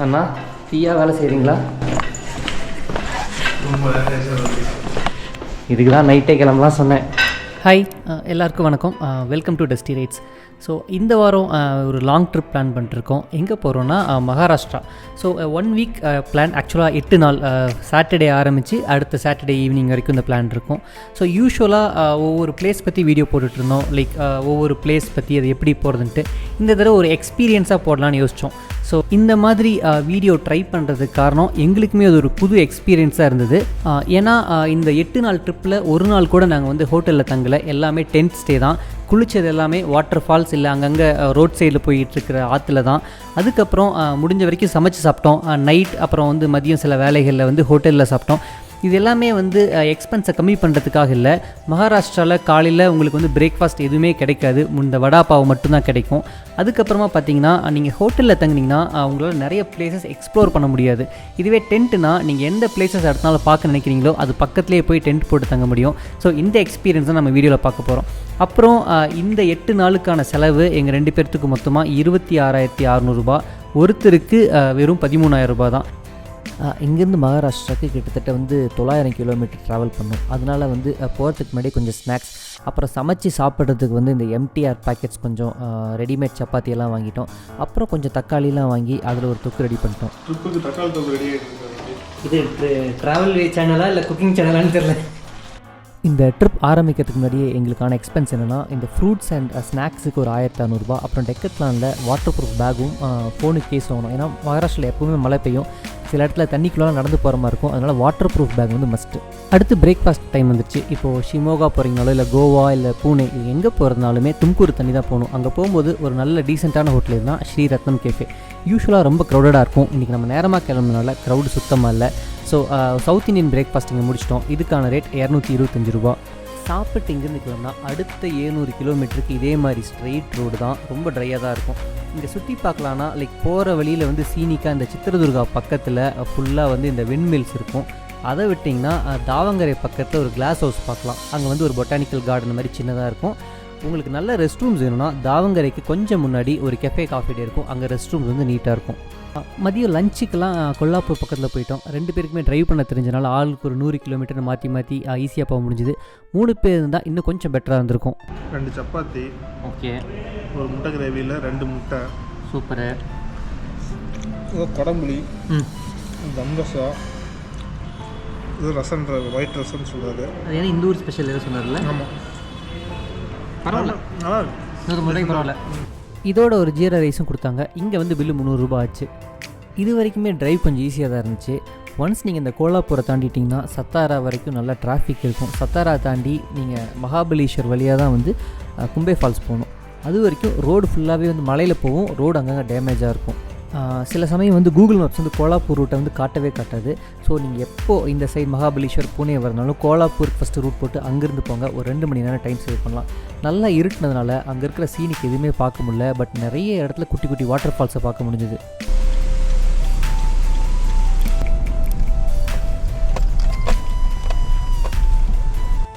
அண்ணா ஃப்ரீயாக வேலை செய்கிறீங்களா? இதுக்கு தான் நைட்டே கிளம்பலாம் சொன்னேன். ஹாய் எல்லாருக்கும் வணக்கம். Welcome to dusty rides. So இந்த வாரம் ஒரு லாங் ட்ரிப் பிளான் பண்ணிட்டுருக்கோம். எங்கே போகிறோன்னா மகாராஷ்டிரா. So 1 week plan. ஆக்சுவலாக 8 நாள், சாட்டர்டே ஆரம்பித்து அடுத்த சாட்டர்டே ஈவினிங் வரைக்கும் இந்த பிளான் இருக்கும். ஸோ யூஸ்வலாக ஒவ்வொரு பிளேஸ் பற்றி வீடியோ போட்டுட்ருந்தோம். லைக் ஒவ்வொரு பிளேஸ் பற்றி அது எப்படி போகிறதுன்ட்டு இந்த தடவை ஒரு எக்ஸ்பீரியன்ஸாக போடலான்னு யோசித்தோம். ஸோ இந்த மாதிரி வீடியோ ட்ரை பண்ணுறதுக்கு காரணம் எங்களுக்குமே அது ஒரு புது எக்ஸ்பீரியன்ஸாக இருந்தது. ஏன்னா இந்த 8 நாள் ட்ரிப்பில் ஒரு நாள் கூட நாங்கள் வந்து ஹோட்டலில் தங்கலை. எல்லாமே டென்ட் ஸ்டே தான். குளித்தது எல்லாமே வாட்டர் ஃபால்ஸ் இல்லை அங்கங்கே ரோட் சைடில் போயிட்டுருக்கிற ஆற்றுல தான். அதுக்கப்புறம் முடிஞ்ச வரைக்கும் சமைச்சு சாப்பிட்டோம். நைட் அப்புறம் வந்து மதியம் சில வேலைகளில் வந்து ஹோட்டலில் சாப்பிட்டோம். இது எல்லாமே வந்து எக்ஸ்பென்ஸை கம்மி பண்ணுறதுக்காக இல்லை. மகாராஷ்டிராவில் காலையில் உங்களுக்கு வந்து பிரேக்ஃபாஸ்ட் எதுவுமே கிடைக்காது. இந்த வடா பாவு மட்டும்தான் கிடைக்கும். அதுக்கப்புறமா பார்த்தீங்கன்னா நீங்கள் ஹோட்டலில் தங்கினீங்கன்னா உங்களால் நிறைய பிளேசஸ் எக்ஸ்ப்ளோர் பண்ண முடியாது. இதுவே டென்ட்டுனா நீங்கள் எந்த பிளேசஸ் அடுத்த நாள் பார்க்க நினைக்கிறீங்களோ அது பக்கத்துலேயே போய் டென்ட் போட்டு தங்க முடியும். ஸோ இந்த எக்ஸ்பீரியன்ஸ் தான் நம்ம வீடியோவில் பார்க்க போகிறோம். அப்புறம் இந்த 8 நாளுக்கான செலவு எங்கள் 2 பேர்த்துக்கு மொத்தமாக 26,600 ரூபா. ஒருத்தருக்கு வெறும் 13,000 ரூபா தான். இங்கேருந்து மகாராஷ்டிராவுக்கு கிட்டத்தட்ட வந்து 900 கிலோமீட்டர் ட்ராவல் பண்ணோம். அதனால் வந்து போகிறதுக்கு முன்னாடி கொஞ்சம் ஸ்நாக்ஸ், அப்புறம் சமைச்சு சாப்பிட்றதுக்கு வந்து இந்த எம்டிஆர் பேக்கெட்ஸ் கொஞ்சம் ரெடிமேட் சப்பாத்தியெல்லாம் வாங்கிட்டோம். அப்புறம் கொஞ்சம் தக்காளிலாம் வாங்கி அதில் ஒரு தொக்கு ரெடி பண்ணிட்டோம். தக்காளி தொக்கு ரெடி ஆகிட்டு. இது ட்ராவல் சேனலா இல்லை குக்கிங் சேனலான்னு தெரியல. இந்த ட்ரிப் ஆரம்பிக்கிறதுக்கு முன்னாடியே எங்களுக்கான எக்ஸ்பென்ஸ் என்னென்னா, இந்த ஃப்ரூட்ஸ் அண்ட் ஸ்நாக்ஸுக்கு ஒரு 1,500 ரூபா. அப்புறம் டெக்கத்லானில் வாட்டர் ப்ரூஃப் பேகும் ஃபோனுக்கு கேஸ் வாங்கணும். ஏன்னா மகாராஷ்டிராவில் எப்போவுமே மழை பெய்யும், சில இடத்துல தண்ணிக்குள்ளே நடந்து போகிற மாதிரி இருக்கும். அதனால் வாட்டர் ப்ரூஃப் பேக் வந்து மஸ்ட்டு. அடுத்து பிரேக்ஃபாஸ்ட் டைம் வந்துச்சு. இப்போது ஷிமோகா போகிறீங்களோ இல்லை கோவா இல்லை பூனே இது எங்கே போகிறதுனாலுமே தும்கூர் தண்ணி தான் போகணும். அங்கே போகும்போது ஒரு நல்ல டீசெண்டான ஹோட்டல் இருந்தால் ஸ்ரீரத்னம் கேஃபே. யூஸ்வலாக ரொம்ப க்ரௌடடாக இருக்கும். இன்றைக்கி நம்ம நேரமாக கிளம்புனால க்ரௌடு சுத்தமாக இல்லை. ஸோ சவுத் இந்தியன் பிரேக்ஃபாஸ்ட் இங்கே முடிச்சிட்டோம். இதுக்கான ரேட் 225 ரூபா. சாப்பிட்டு இங்கேருந்து கிளம்புனா அடுத்த 700 கிலோமீட்டருக்கு இதே மாதிரி ஸ்ட்ரெயிட் ரோடு தான். ரொம்ப ட்ரையாக தான் இருக்கும். இங்கே சுற்றி பார்க்கலான்னா லைக் போகிற வழியில் வந்து சீனிக்கா இந்த சித்திரதுர்கா பக்கத்தில் ஃபுல்லாக வந்து இந்த விண்மில்ஸ் இருக்கும். அதை விட்டிங்கன்னா தாவங்கரை பக்கத்தில் ஒரு கிளாஸ் ஹவுஸ் பார்க்கலாம். அங்கே வந்து ஒரு பொட்டானிக்கல் கார்டன் மாதிரி சின்னதாக இருக்கும். உங்களுக்கு நல்ல ரெஸ்ட் ரூம்ஸ் வேணும்னா தாவங்கரைக்கு கொஞ்சம் முன்னாடி ஒரு கெஃபே காஃபி டே இருக்கும். அங்கே ரெஸ்ட் ரூம்ஸ் வந்து நீட்டாக இருக்கும். மதியம் லஞ்சுக்கெல்லாம் கொல்லாப்பூர் பக்கத்தில் போயிட்டோம். 2 பேருக்குமே ட்ரைவ் பண்ண தெரிஞ்சனால ஆளுக்கு ஒரு 100 கிலோமீட்டர் மாற்றி ஈஸியாக போக முடிஞ்சுது. 3 பேர் இருந்தால் இன்னும் கொஞ்சம் பெட்டராக இருந்திருக்கும். 2 சப்பாத்தி, ஓகே, ஒரு முட்டை கிரேவியில் 2 முட்டை, சூப்பரு, குடம்புளி, தம்ரசா, இது ரசம், ஒயிட் ரசம்னு சொல்கிறாரு. அது ஏன்னா இந்த ஊர் ஸ்பெஷல் எதாவது சொன்னார்ல. ஆமாம், பரவாயில்ல, நல்லா 100 பரவாயில்ல. இதோட ஒரு ஜீரா ரைஸும் கொடுத்தாங்க. இங்கே வந்து பில்லு 300 ரூபா ஆச்சு. இது வரைக்குமே ட்ரைவ் கொஞ்சம் ஈஸியாக தான் இருந்துச்சு. ஒன்ஸ் நீங்கள் இந்த கோலாப்பூரை தாண்டிட்டிங்கன்னா சத்தாரா வரைக்கும் நல்லா டிராஃபிக் இருக்கும். சத்தாரா தாண்டி நீங்கள் மகாபலீஸ்வர் வழியாக தான் வந்து கும்பே ஃபால்ஸ் போகணும். அது வரைக்கும் ரோடு ஃபுல்லாகவே வந்து மலையில் போகும். ரோடு அங்கங்கே டேமேஜாக இருக்கும். சில சமயம் வந்து கூகுள் மேப்ஸ் வந்து கோலாப்பூர் ரூட்டை வந்து காட்டவே காட்டாது. ஸோ நீங்கள் எப்போது இந்த side Mahabaleshwar Pune வரனாலும் கோலாப்பூருக்கு first root போட்டு அங்கேருந்து போங்க. ஒரு 2 மணி நேரம் டைம் சேவ் பண்ணலாம். நல்லா இருட்டினதுனால அங்கே இருக்கிற சீனுக்கு எதுவுமே பார்க்க முடியல. பட் நிறைய இடத்துல குட்டி குட்டி வாட்டர் ஃபால்ஸை பார்க்க முடிஞ்சுது.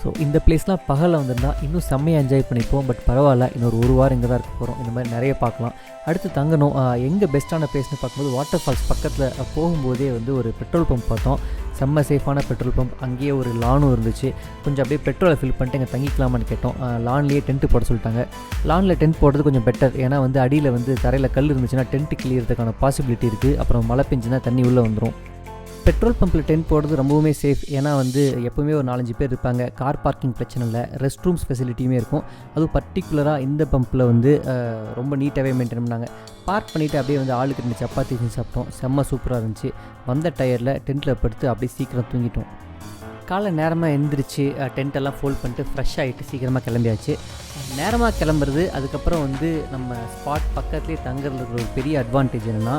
ஸோ இந்த பிளேஸ்லாம் பகலில் வந்திருந்தால் இன்னும் செம்மையாக என்ஜாய் பண்ணிப்போம். பட் பரவாயில்ல, இன்னொரு 1 வாரம் இங்கே தான் இருக்க போகிறோம். இந்த மாதிரி நிறைய பார்க்கலாம். அடுத்து தங்கணும். எங்கே பெஸ்ட்டான பிளேஸ்னு பார்க்கும்போது வாட்டர் ஃபால்ஸ் பக்கத்தில் போகும்போதே வந்து ஒரு பெட்ரோல் பம்ப் பார்த்தோம். செம்ம சேஃபான பெட்ரோல் பம்ப். அங்கேயே ஒரு லானும் இருந்துச்சு. கொஞ்சம் அப்படியே பெட்ரோலை ஃபில் பண்ணிட்டு இங்கே தங்கிக்கலாமான்னு கேட்டோம். லான்லேயே டென்ட்டு போட சொல்லிட்டாங்க. லானில் டென்ட் போடுறது கொஞ்சம் பெட்டர். ஏன்னா வந்து அடியில் வந்து தரையில் கல் இருந்துச்சுன்னா டென்ட்டு கிளியறதுக்கான பாசிபிலிட்டி இருக்குது. அப்புறம் மழை பெஞ்சுன்னா தண்ணி உள்ளே வந்துடும். பெட்ரோல் பம்பில் டென்ட் போடுறது ரொம்பவுமே சேஃப். ஏன்னா வந்து எப்போவுமே ஒரு 4-5 பேர் இருப்பாங்க. கார் பார்க்கிங் பிரச்சனை இல்லை. ரெஸ்ட் ரூம்ஸ் ஃபெசிலிட்டியுமே இருக்கும். அதுவும் பர்டிகுலராக இந்த பம்பில் வந்து ரொம்ப நீட்டாகவே மெயின்டைன் பண்ணாங்க. பார்க் பண்ணிவிட்டு அப்படியே வந்து ஆளுக்கு 2 சப்பாத்தி செஞ்சு சாப்பிட்டோம். செம்ம சூப்பராக இருந்துச்சு. வந்த டயரில் டென்ட்டில் படுத்து அப்படியே சீக்கிரம் தூங்கிட்டோம். காலை நேரமாக எழுந்திரிச்சு டென்ட்டெல்லாம் ஃபோல்ட் பண்ணிட்டு ஃப்ரெஷ் ஆகிட்டு சீக்கிரமாக கிளம்பியாச்சு. நேரமாக கிளம்புறது அதுக்கப்புறம் வந்து நம்ம ஸ்பாட் பக்கத்துலேயே தங்குறதுல ஒரு பெரிய அட்வான்டேஜ் என்னென்னா,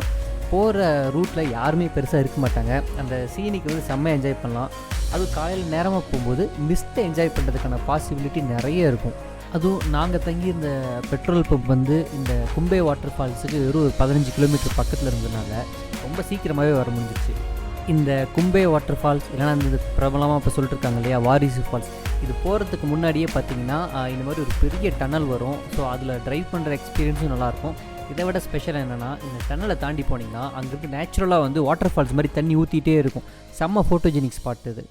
போகிற ரூட்டில் யாருமே பெருசாக இருக்க மாட்டாங்க. அந்த சீனிக்கு வந்து செம்மையாக என்ஜாய் பண்ணலாம். அதுவும் காலையில் நேரமாக போகும்போது மிஸ்ட்டை என்ஜாய் பண்ணுறதுக்கான பாசிபிலிட்டி நிறைய இருக்கும். அதுவும் நாங்கள் தங்கியிருந்த பெட்ரோல் பம்ப் வந்து இந்த கும்பே வாட்டர் ஃபால்ஸுக்கு வெறும் ஒரு 15 கிலோமீட்டர் பக்கத்தில் இருந்ததுனால ரொம்ப சீக்கிரமாகவே வர முடிஞ்சிச்சு. இந்த கும்பே வாட்டர் ஃபால்ஸ் இல்லைனா இந்த பிரபலமாக இப்போ சொல்லிட்டு இருக்காங்க இல்லையா வாரிசு ஃபால்ஸ், இது போகிறதுக்கு முன்னாடியே பார்த்தீங்கன்னா இந்த மாதிரி ஒரு பெரிய டனல் வரும். ஸோ அதில் ட்ரைவ் பண்ணுற எக்ஸ்பீரியன்ஸும் நல்லாயிருக்கும். இதை விட ஸ்பெஷல் என்னென்னா இந்த டன்னலை தாண்டி போனீங்கன்னா அங்கேருந்து நேச்சுரலாக வந்து வாட்டர் ஃபால்ஸ் மாதிரி தண்ணி ஊற்றிட்டே இருக்கும். செம்ம ஃபோட்டோஜெனிக் ஸ்பாட் இது.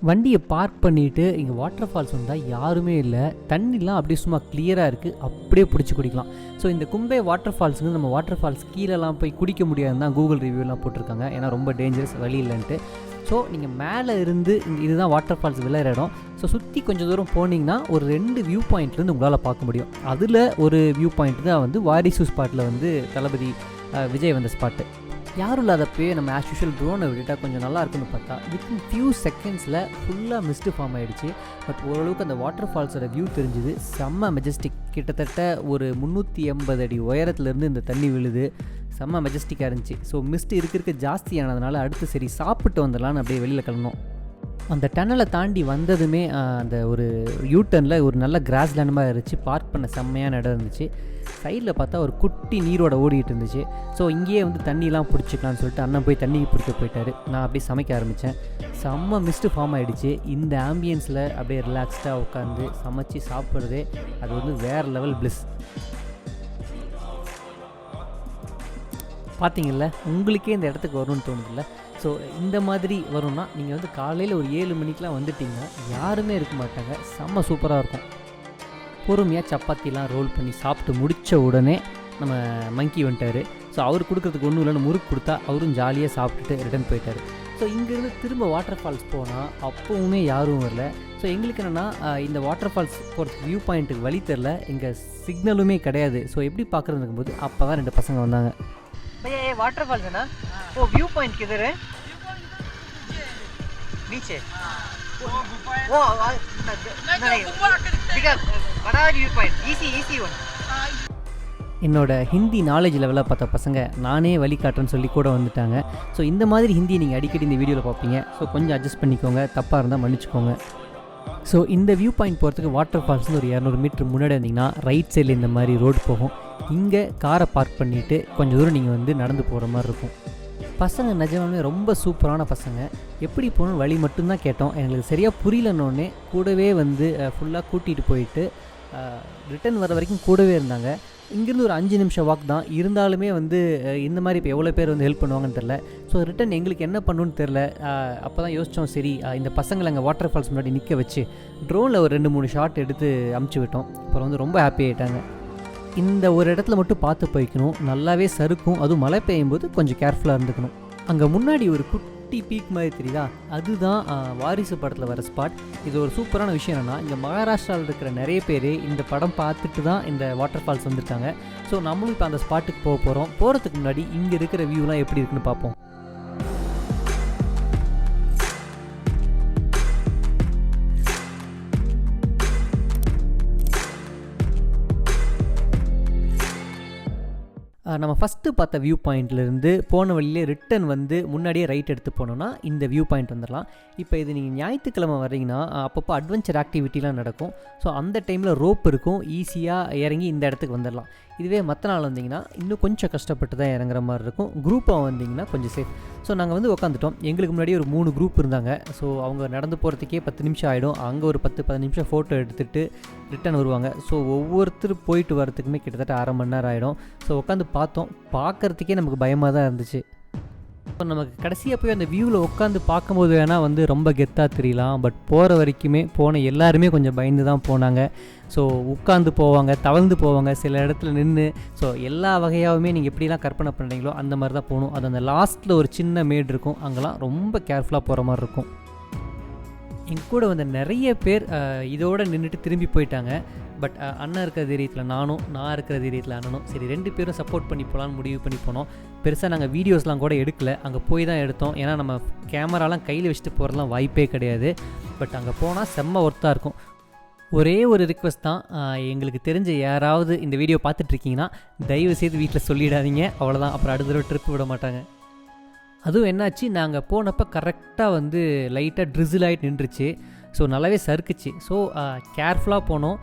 வண்டியை பார்க் பண்ணிவிட்டு இங்கே வாட்டர் ஃபால்ஸ் வந்தால் யாருமே இல்லை. தண்ணிலாம் அப்படியே சும்மா கிளியராக இருக்குது, அப்படியே பிடிச்சி குடிக்கலாம். ஸோ இந்த கும்பே வாட்டர் ஃபால்ஸுக்கு நம்ம வாட்டர் ஃபால்ஸ் கீழெல்லாம் போய் குடிக்க முடியாதுன்னு தான் கூகுள் ரிவ்யூலாம் போட்டிருக்காங்க. ஏன்னா ரொம்ப டேஞ்சரஸ், வழி இல்லைன்ட்டு. ஸோ நீங்கள் மேலே இருந்து இதுதான் வாட்டர் ஃபால்ஸ் விளையாட இடம். ஸோ சுற்றி கொஞ்சம் தூரம் போனீங்கன்னா ஒரு 2 வியூ பாயிண்ட்லேருந்து உங்களால் பார்க்க முடியும். அதில் ஒரு வியூ பாயிண்ட் தான் வந்து வாரிசு ஸ்பாட்டில் வந்து தளபதி விஜய் வந்த ஸ்பாட்டு. யாரும் இல்லாதப்பவே நம்ம ஆஸ் யூஷுவல் ட்ரோனை விட்டுட்டால் கொஞ்சம் நல்லா இருக்குன்னு பார்த்தா வித்தின் ஃபியூ செகண்ட்ஸில் ஃபுல்லாக மிஸ்ட்டு ஃபார்ம் ஆகிடுச்சு. பட் ஓரளவுக்கு அந்த வாட்டர் ஃபால்ஸோட வியூ தெரிஞ்சுது. செம்ம மெஜஸ்டிக். கிட்டத்தட்ட ஒரு 380 அடி உயரத்துலேருந்து இந்த தண்ணி விழுது. செம்ம மெஜஸ்டிக்காக இருந்துச்சு. ஸோ மிஸ்ட் இருக்க ஜாஸ்தியானதுனால அடுத்து சரி சாப்பிட்டு வந்துடலான்னு அப்படியே வெளியில் கிளம்பணும். அந்த டன்னலை தாண்டி வந்ததுமே அந்த ஒரு யூட்டர்னில் ஒரு நல்ல கிராஸ் லேண்டமாக இருந்துச்சு. பார்க் பண்ண செம்மையான இடம் இருந்துச்சு. சைடில் பார்த்தா ஒரு குட்டி நீரோட ஓடிட்டு இருந்துச்சு. ஸோ இங்கேயே வந்து தண்ணிலாம் பிடிச்சிக்கலான்னு சொல்லிட்டு அண்ணன் போய் தண்ணி பிடிக்க போயிட்டார். நான் அப்படியே சமைக்க ஆரம்பித்தேன். செம்ம மிஸ்ட்டு ஃபார்ம் ஆகிடுச்சு. இந்த ஆம்பியன்ஸில் அப்படியே ரிலாக்ஸ்டாக உட்காந்து சமைச்சு சாப்பிட்றதே அது வந்து வேறு லெவல் பிளிஸ். பார்த்தீங்கல்ல, உங்களுக்கே இந்த இடத்துக்கு வரும்னு தோணுதில்ல. ஸோ இந்த மாதிரி வரும்னா நீங்கள் வந்து காலையில் ஒரு 7 மணிக்கெலாம் வந்துட்டிங்கன்னா யாருமே இருக்க மாட்டாங்க. செம்ம சூப்பராக இருக்கும். பொறுமையாக சப்பாத்திலாம் ரோல் பண்ணி சாப்பிட்டு முடித்த உடனே நம்ம மங்கி வந்துட்டார். ஸோ அவர் கொடுக்குறதுக்கு ஒன்றும் இல்லைன்னு முறுக்கு கொடுத்தா அவரும் ஜாலியாக சாப்பிட்டுட்டு ரிட்டர்ன் போயிட்டார். ஸோ இங்கேருந்து திரும்ப வாட்டர் ஃபால்ஸ் போனால் அப்போவுமே யாரும் வரல. ஸோ எங்களுக்கு என்னென்னா இந்த வாட்டர் ஃபால்ஸ் போகிறதுக்கு வியூ பாயிண்ட்டுக்கு வழி தெரில, இங்கே சிக்னலுமே கிடையாது. ஸோ எப்படி பார்க்குறதுக்கும் போது அப்போ தான் 2 பசங்க வந்தாங்க. भैया ये वाटरफॉल है ना, वो व्यू पॉइंट किधर है? नीचे वो नहीं दिखा बड़ा व्यू पॉइंट इजी वन. என்னோட ஹிந்தி நாலேஜ் லெவலாக பார்த்த பசங்க நானே வழிகாட்டுறேன்னு சொல்லி கூட வந்துட்டாங்க. ஸோ இந்த மாதிரி ஹிந்தியை நீங்கள் அடிக்கடி இந்த வீடியோவில் பார்ப்பீங்க. ஸோ கொஞ்சம் அட்ஜஸ்ட் பண்ணிக்கோங்க, தப்பாக இருந்தால் மன்னிச்சுக்கோங்க. ஸோ இந்த வியூ பாயிண்ட் போகிறதுக்கு வாட்டர் ஃபால்ஸ்னு ஒரு 200 மீட்டர் முன்னாடி வந்தீங்கன்னா ரைட் சைடில் இந்த மாதிரி ரோடு போகும். இங்கே காரை பார்க் பண்ணிவிட்டு கொஞ்சம் தூரம் நீங்கள் வந்து நடந்து போகிற மாதிரி இருக்கும். பசங்க நிஜமாலுமே ரொம்ப சூப்பரான பசங்க. எப்படி போகணுன்னு வழி மட்டும்தான் கேட்டோம். எங்களுக்கு சரியாக புரியலன்னொன்னே கூடவே வந்து ஃபுல்லாக கூட்டிகிட்டு போயிட்டு ரிட்டன் வர வரைக்கும் கூடவே இருந்தாங்க. இங்கேருந்து ஒரு 5 நிமிஷம் வாக் தான். இருந்தாலுமே வந்து இந்த மாதிரி இப்போ எவ்வளோ பேர் வந்து ஹெல்ப் பண்ணுவாங்கன்னு தெரில. ஸோ ரிட்டன் எங்களுக்கு என்ன பண்ணணுன்னு தெரில. அப்போ தான் யோசித்தோம், சரி இந்த பசங்களை அங்கே வாட்டர் ஃபால்ஸ் முன்னாடி நிற்க வச்சு ட்ரோனில் ஒரு 2-3 ஷாட் எடுத்து அமுச்சு விட்டோம். அப்புறம் வந்து ரொம்ப ஹாப்பி ஆகிட்டாங்க. இந்த ஒரு இடத்துல மட்டும் பார்த்து போய்க்கணும், நல்லாவே சறுக்கும். அதுவும் மழை பெய்யும் போது கொஞ்சம் கேர்ஃபுல்லாக இருந்துக்கணும். அங்கே முன்னாடி ஒரு குட்டி பீக் மாதிரி தெரியுதா, அதுதான் வாரிசு படத்தில் வர ஸ்பாட். இது ஒரு சூப்பரான விஷயம் என்னென்னா, இங்கே மகாராஷ்டிராவில் இருக்கிற நிறைய பேர் இந்த படம் பார்த்துட்டு தான் இந்த வாட்டர் ஃபால்ஸ் வந்திருக்காங்க. ஸோ நம்மளும் இப்போ அந்த ஸ்பாட்டுக்கு போக போகிறோம். போகிறதுக்கு முன்னாடி இங்கே இருக்கிற வியூலாம் எப்படி இருக்குன்னு பார்ப்போம். நம்ம ஃபஸ்ட்டு பார்த்த வியூ பாயிண்ட்லேருந்து போன வழியிலே ரிட்டன் வந்து முன்னாடியே ரைட் எடுத்து போனோன்னா இந்த வியூ பாயிண்ட் வந்துடலாம். இப்போ இது நீங்கள் ஞாயிற்றுக்கிழமை வர்றீங்கன்னா அப்பப்போ அட்வென்ச்சர் ஆக்டிவிட்டிலாம் நடக்கும். ஸோ அந்த டைமில் ரோப் இருக்கும், ஈஸியாக இறங்கி இந்த இடத்துக்கு வந்துடலாம். இதுவே மற்ற நாள் வந்தீங்கன்னா இன்னும் கொஞ்சம் கஷ்டப்பட்டு தான் இறங்குற மாதிரி இருக்கும். குரூப்பாக வந்தீங்கன்னா கொஞ்சம் சேஃப். ஸோ நாங்கள் வந்து உட்காந்துட்டோம். எங்களுக்கு முன்னாடி ஒரு 3 குரூப் இருந்தாங்க. ஸோ அவங்க நடந்து போகிறதுக்கே 10 நிமிஷம் ஆகிடும். அங்கே ஒரு 10-15 நிமிஷம் ஃபோட்டோ எடுத்துகிட்டு ரிட்டன் வருவாங்க. ஸோ ஒவ்வொருத்தர் போயிட்டு வரத்துக்குமே கிட்டத்தட்ட 1/2 மணி நேரம் ஆகிடும். ஸோ உட்காந்து பார்த்தோம். பார்க்குறதுக்கே நமக்கு பயமாக தான் இருந்துச்சு. இப்போ நமக்கு கடைசியாக போய் அந்த வியூவில் உட்காந்து பார்க்கும்போது வேணால் வந்து ரொம்ப கெத்தாக தெரியலாம். பட் போகிற வரைக்குமே போன எல்லாருமே கொஞ்சம் பயந்து தான் போனாங்க. ஸோ உட்காந்து போவாங்க, தவழ்ந்து போவாங்க, சில இடத்துல நின்று. ஸோ எல்லா வகையாகவுமே நீங்கள் எப்படிலாம் கற்பனை பண்ணுறீங்களோ அந்த மாதிரி தான் போகணும். அது அந்த லாஸ்ட்டில் ஒரு சின்ன மேடு இருக்கும், அங்கெல்லாம் ரொம்ப கேர்ஃபுல்லாக போகிற மாதிரி இருக்கும். என் கூட வந்து நிறைய பேர் இதோடு நின்றுட்டு திரும்பி போயிட்டாங்க. பட் அண்ணன் இருக்கிற தைரியத்தில் நானும், நான் இருக்கிற தைரியத்தில் அண்ணனும் சரி 2 பேரும் சப்போர்ட் பண்ணி போகலான்னு முடிவு பண்ணி போனோம். பெருசாக நாங்கள் வீடியோஸ்லாம் கூட எடுக்கல, அங்கே போய் தான் எடுத்தோம். ஏன்னா நம்ம கேமராலாம் கையில் வச்சுட்டு போகிறதுலாம் வாய்ப்பே கிடையாது. பட் அங்கே போனால் செம்ம ஒர்த்தாக இருக்கும். ஒரே ஒரு ரிக்வெஸ்ட் தான், எங்களுக்கு தெரிஞ்ச யாராவது இந்த வீடியோ பார்த்துட்ருக்கீங்கன்னா தயவு செய்து வீட்டில் சொல்லிடாதீங்க. அவ்வளோதான், அப்புறம் அடுத்த தடவை ட்ரிப் விட மாட்டாங்க. அதுவும் என்னாச்சு, நாங்கள் போனப்போ கரெக்டாக வந்து லைட்டாக ட்ரிசில் ஆகிட்டு நின்றுச்சு. ஸோ நல்லாவே சறுக்குச்சு. ஸோ கேர்ஃபுல்லாக போனோம்.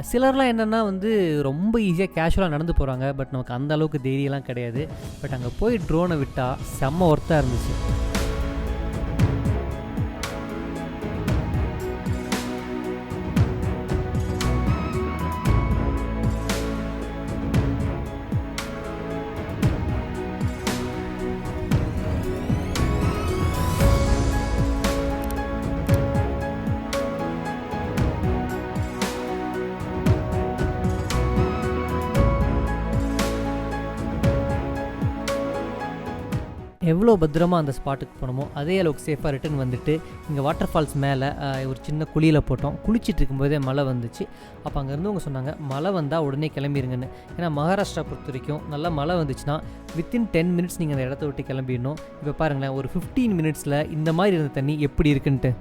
சிலர்லாம் என்னென்னா வந்து ரொம்ப ஈஸியாக கேஷுவலாக நடந்து போகிறாங்க. பட் நமக்கு அந்த அளவுக்கு தைரியம்லாம் கிடையாது. பட் அங்கே போய் ட்ரோனை விட்டால் செம்ம ஒர்த்தாக இருந்துச்சு. எவ்வளோ பத்திரமா அந்த ஸ்பாட்டுக்கு போனோமோ அதே அளவுக்கு சேஃபாக ரிட்டர்ன் வந்துட்டு இங்கே வாட்டர் ஃபால்ஸ் மேலே ஒரு சின்ன குழியில் போட்டோம். குளிச்சுட்டு இருக்கும்போதே மழை வந்துச்சு. அப்போ அங்கே இருந்தவங்க சொன்னாங்க மழை வந்தால் உடனே கிளம்பிடுங்கன்னு. ஏன்னா மகாராஷ்டிரா பொறுத்த வரைக்கும் நல்லா மழை வந்துச்சுன்னா வித்தின் 10 மினிட்ஸ் நீங்கள் அந்த இடத்த விட்டு கிளம்பிடணும். இப்போ பாருங்களேன், ஒரு 15 மினிட்ஸில் இந்த மாதிரி இருந்த தண்ணி எப்படி இருக்குன்ட்டு.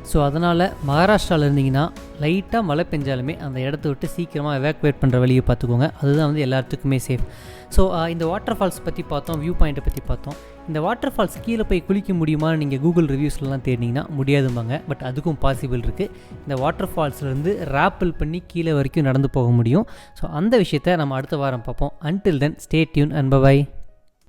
ஸோ அதனால் மகாராஷ்டிராவில் இருந்தீங்கன்னா லைட்டாக மழை பெஞ்சாலுமே அந்த இடத்த விட்டு சீக்கிரமாக எவாக்குவேட் பண்ணுற வழியை பார்த்துக்கோங்க. அதுதான் வந்து எல்லாத்துக்குமே சேஃப். ஸோ இந்த வாட்டர் ஃபால்ஸ் பற்றி பார்த்தோம், வியூ பாயிண்ட்டை பற்றி பார்த்தோம். இந்த வாட்டர் ஃபால்ஸ் கீழே போய் குளிக்க முடியுமான்னு நீங்கள் கூகுள் ரிவ்யூஸ்லாம் தேடினீங்கன்னா முடியாதுமாங்க. பட் அதுக்கும் பாசிபிள் இருக்குது. இந்த வாட்டர் ஃபால்ஸ்லேருந்து ராப்பிள் பண்ணி கீழே வரைக்கும் நடந்து போக முடியும். ஸோ அந்த விஷயத்தை நம்ம அடுத்த வாரம் பார்ப்போம். Until then stay tune and by.